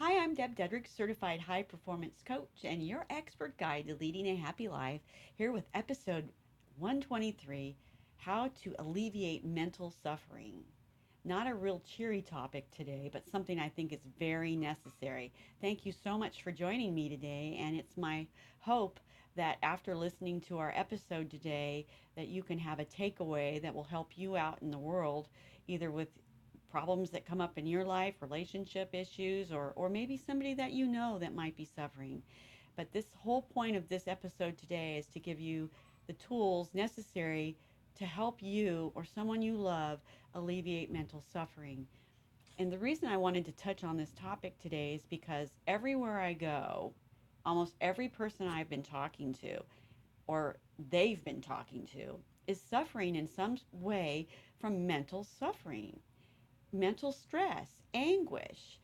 Hi, I'm DebDedrick, certified high performance coach, and your expert guide to leading a happy life, here with episode 123, How to Alleviate Mental Suffering. Not a real cheery topic today, but something I think is very necessary. Thank you so much for joining me today, and it's my hope that after listening to our episode today that you can have a takeaway that will help you out in the world, either with problems that come up in your life, relationship issues, or maybe somebody that you know that might be suffering. But this whole point of this episode today is to give you the tools necessary to help you or someone you love alleviate mental suffering. And the reason I wanted to touch on this topic today is because everywhere I go, almost every person I've been talking to or they've been talking to is suffering in some way from mental suffering, mental stress, anguish.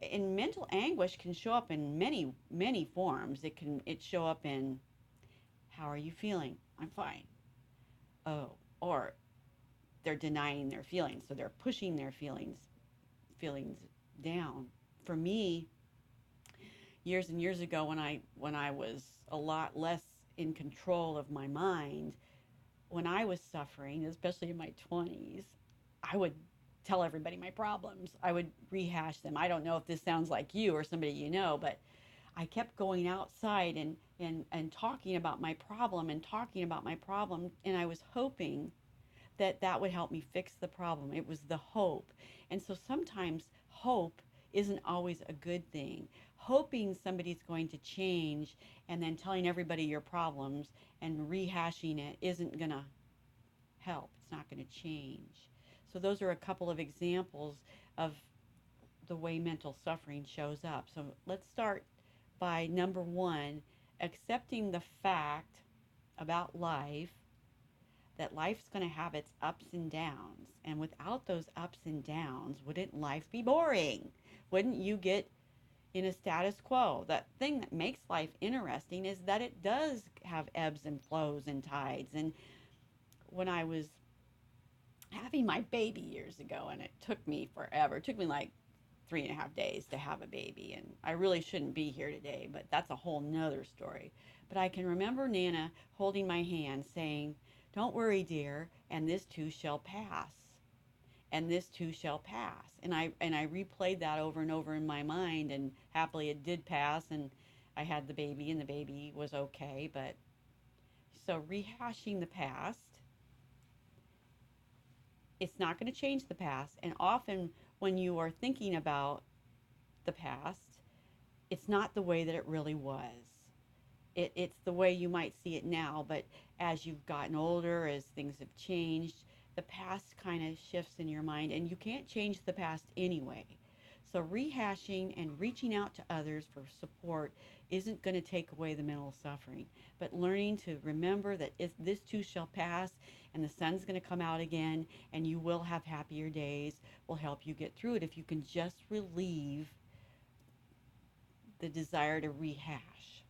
And mental anguish can show up in many forms. It show up in, how are you feeling? I'm fine. Oh, or they're denying their feelings, so they're pushing their feelings down. For me, years and years ago, when I was a lot less in control of my mind, when I was suffering, especially in my 20s, I would tell everybody my problems. I would rehash them. I don't know if this sounds like you or somebody you know, but I kept going outside and talking about my problem and talking about my problem. And I was hoping that that would help me fix the problem. It was the hope. And so sometimes hope isn't always a good thing. Hoping somebody's going to change and then telling everybody your problems and rehashing it isn't going to help. It's not going to change. So, those are a couple of examples of the way mental suffering shows up. So, let's start by number one, accepting the fact about life that life's going to have its ups and downs. And without those ups and downs, wouldn't life be boring? Wouldn't you get in a status quo? That thing that makes life interesting is that it does have ebbs and flows and tides. And when I was having my baby years ago, and it took me forever, it took me like 3.5 days to have a baby, and I really shouldn't be here today, but that's a whole nother story. But I can remember Nana holding my hand saying, "Don't worry, dear, and this too shall pass, and this too shall pass." And I replayed that over and over in my mind, and happily it did pass, and I had the baby, and the baby was okay. But so rehashing the past, it's not going to change the past. And often when you are thinking about the past, it's not the way that it really was. It's the way you might see it now, but as you've gotten older, as things have changed, the past kind of shifts in your mind, and you can't change the past anyway. So, rehashing and reaching out to others for support isn't going to take away the mental suffering, but learning to remember that if this too shall pass and the sun's going to come out again and you will have happier days will help you get through it if you can just relieve the desire to rehash.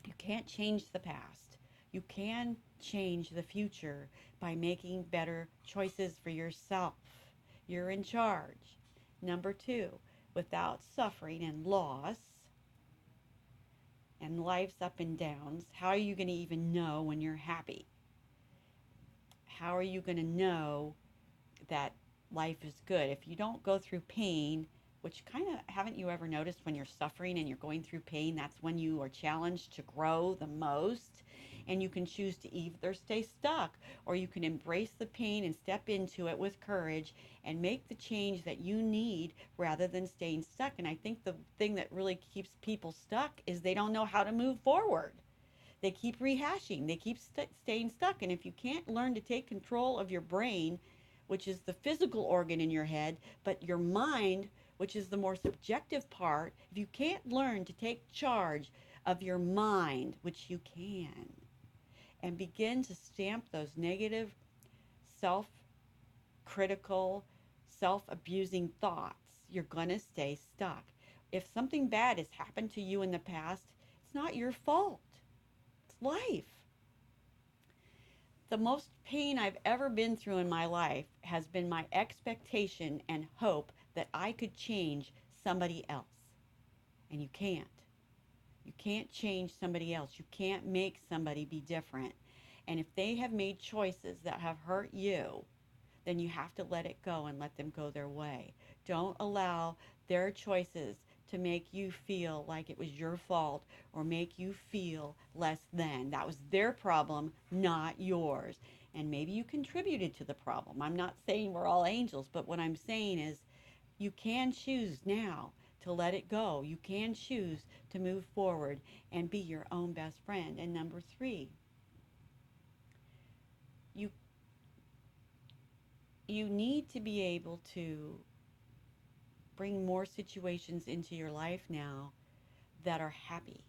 You can't change the past. You can change the future by making better choices for yourself. You're in charge. Number two, without suffering and loss and life's up and downs, how are you going to even know when you're happy? How are you going to know that life is good? If you don't go through pain, which kind of, haven't you ever noticed when you're suffering and you're going through pain, that's when you are challenged to grow the most? And you can choose to either stay stuck, or you can embrace the pain and step into it with courage and make the change that you need rather than staying stuck. And I think the thing that really keeps people stuck is they don't know how to move forward. They keep rehashing, they keep staying stuck. And if you can't learn to take control of your brain, which is the physical organ in your head, but your mind, which is the more subjective part, if you can't learn to take charge of your mind, which you can, and begin to stamp those negative, self critical, self abusing thoughts, you're going to stay stuck. If something bad has happened to you in the past, it's not your fault, it's life. The most pain I've ever been through in my life has been my expectation and hope that I could change somebody else. And you can't. You can't change somebody else. You can't make somebody be different. And if they have made choices that have hurt you, then you have to let it go and let them go their way. Don't allow their choices to make you feel like it was your fault or make you feel less than. That was their problem, not yours. And maybe you contributed to the problem. I'm not saying we're all angels, but what I'm saying is you can choose now to let it go. You can choose to move forward and be your own best friend. And number three, you you need to be able to bring more situations into your life now that are happy.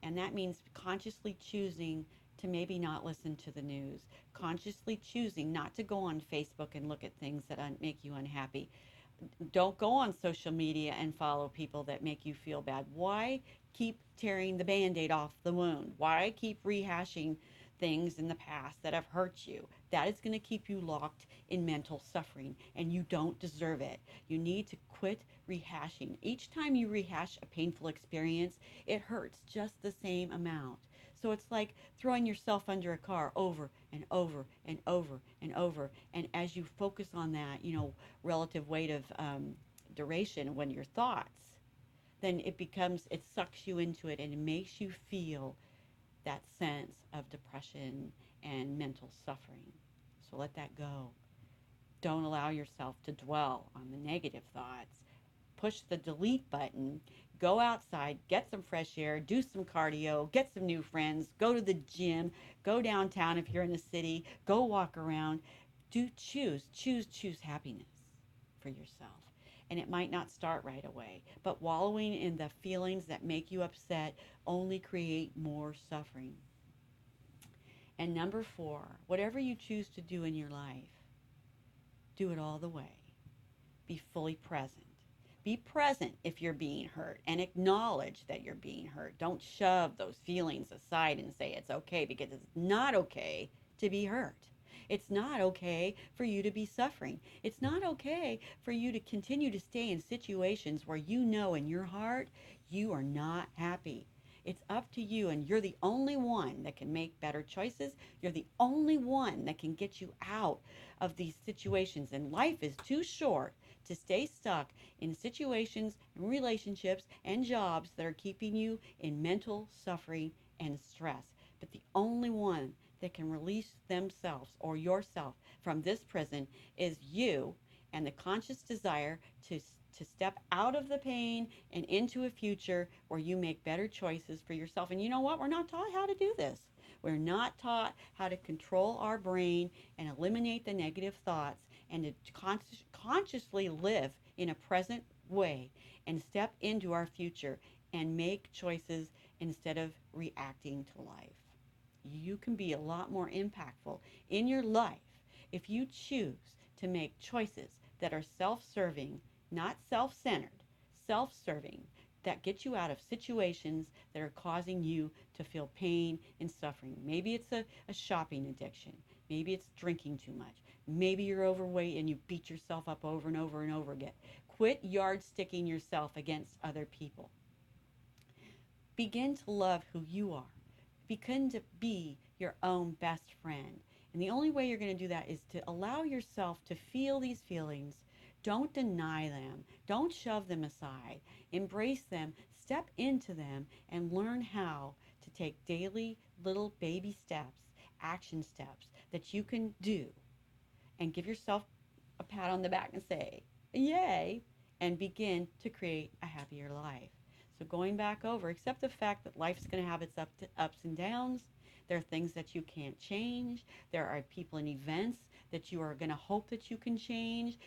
And that means consciously choosing to maybe not listen to the news, consciously choosing not to go on Facebook and look at things that make you unhappy. Don't go on social media and follow people that make you feel bad. Why keep tearing the band-aid off the wound? Why keep rehashing things in the past that have hurt you? That is going to keep you locked in mental suffering, and you don't deserve it. You need to quit rehashing. Each time you rehash a painful experience, it hurts just the same amount. So it's like throwing yourself under a car over and over and over and over. And as you focus on that, relative weight of duration when your thoughts, then it sucks you into it and it makes you feel that sense of depression and mental suffering. So let that go. Don't allow yourself to dwell on the negative thoughts. Push the delete button, go outside, get some fresh air, do some cardio, get some new friends, go to the gym, go downtown if you're in the city, go walk around. Choose happiness for yourself. And it might not start right away, but wallowing in the feelings that make you upset only create more suffering. And number four, whatever you choose to do in your life, do it all the way. Be fully present. Be present if you're being hurt and acknowledge that you're being hurt. Don't shove those feelings aside and say it's okay, because it's not okay to be hurt. It's not okay for you to be suffering. It's not okay for you to continue to stay in situations where you know in your heart you are not happy. It's up to you, and you're the only one that can make better choices. You're the only one that can get you out of these situations. And life is too short to stay stuck in situations and relationships and jobs that are keeping you in mental suffering and stress. But the only one that can release themselves or yourself from this prison is you, and the conscious desire to step out of the pain and into a future where you make better choices for yourself. And you know what? We're not taught how to do this. We're not taught how to control our brain and eliminate the negative thoughts and to consciously live in a present way and step into our future and make choices instead of reacting to life. You can be a lot more impactful in your life if you choose to make choices that are self-serving, not self-centered, self-serving, that get you out of situations that are causing you to feel pain and suffering. Maybe it's a shopping addiction. Maybe it's drinking too much. Maybe you're overweight and you beat yourself up over and over and over again. Quit yardsticking yourself against other people. Begin to love who you are. Begin to be your own best friend. And the only way you're going to do that is to allow yourself to feel these feelings. Don't deny them. Don't shove them aside. Embrace them. Step into them and learn how to take daily little baby steps, action steps that you can do, and give yourself a pat on the back and say, yay, and begin to create a happier life. So going back over, accept the fact that life's going to have its ups and downs. There are things that you can't change. There are people and events that you are going to hope that you can change,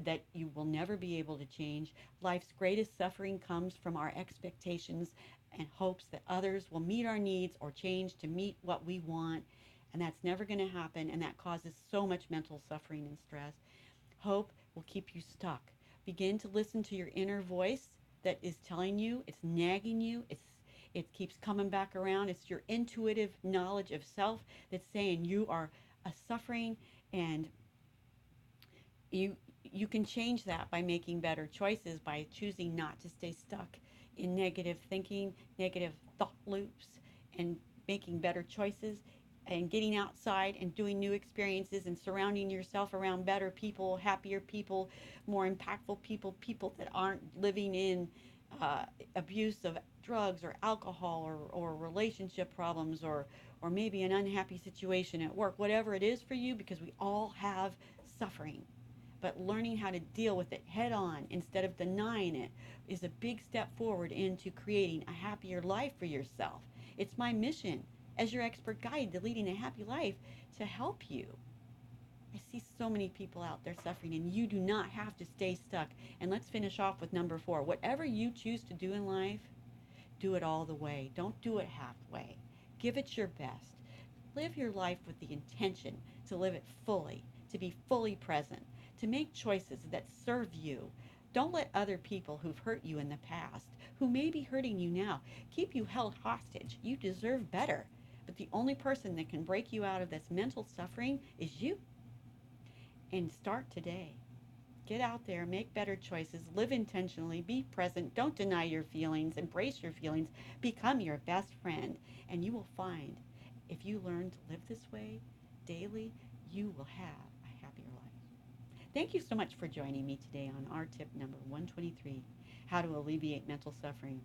that you will never be able to change. Life's greatest suffering comes from our expectations and hopes that others will meet our needs or change to meet what we want. And that's never going to happen, and that causes so much mental suffering and stress. Hope will keep you stuck. Begin to listen to your inner voice that is telling you, it's nagging you, it keeps coming back around. It's your intuitive knowledge of self that's saying you are a suffering, and You can change that by making better choices, by choosing not to stay stuck in negative thinking, negative thought loops, and making better choices and getting outside and doing new experiences and surrounding yourself around better people, happier people, more impactful people, people that aren't living in abuse of drugs or alcohol or relationship problems or maybe an unhappy situation at work, whatever it is for you, because we all have suffering. But learning how to deal with it head on instead of denying it is a big step forward into creating a happier life for yourself. It's my mission as your expert guide to leading a happy life to help you. I see so many people out there suffering, and you do not have to stay stuck. And let's finish off with number 4. Whatever you choose to do in life, do it all the way. Don't do it halfway. Give it your best. Live your life with the intention to live it fully, to be fully present, to make choices that serve you. Don't let other people who've hurt you in the past, who may be hurting you now, keep you held hostage. You deserve better. But the only person that can break you out of this mental suffering is you. And start today. Get out there, make better choices, live intentionally, be present, don't deny your feelings, embrace your feelings, become your best friend, and you will find if you learn to live this way daily, you will have a happier life. Thank you so much for joining me today on our tip number 123, how to alleviate mental suffering.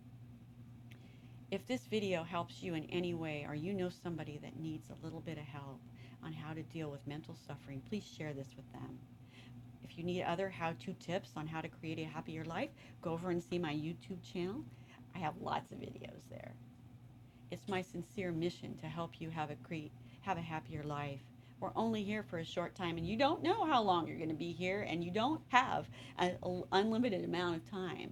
If this video helps you in any way or you know somebody that needs a little bit of help on how to deal with mental suffering, please share this with them. If you need other how-to tips on how to create a happier life, go over and see my YouTube channel. I have lots of videos there. It's my sincere mission to help you have a happier life. We're only here for a short time, and you don't know how long you're going to be here, and you don't have an unlimited amount of time.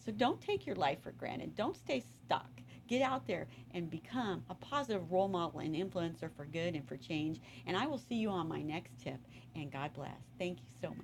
So don't take your life for granted. Don't stay stuck. Get out there and become a positive role model and influencer for good and for change. And I will see you on my next tip. And God bless. Thank you so much.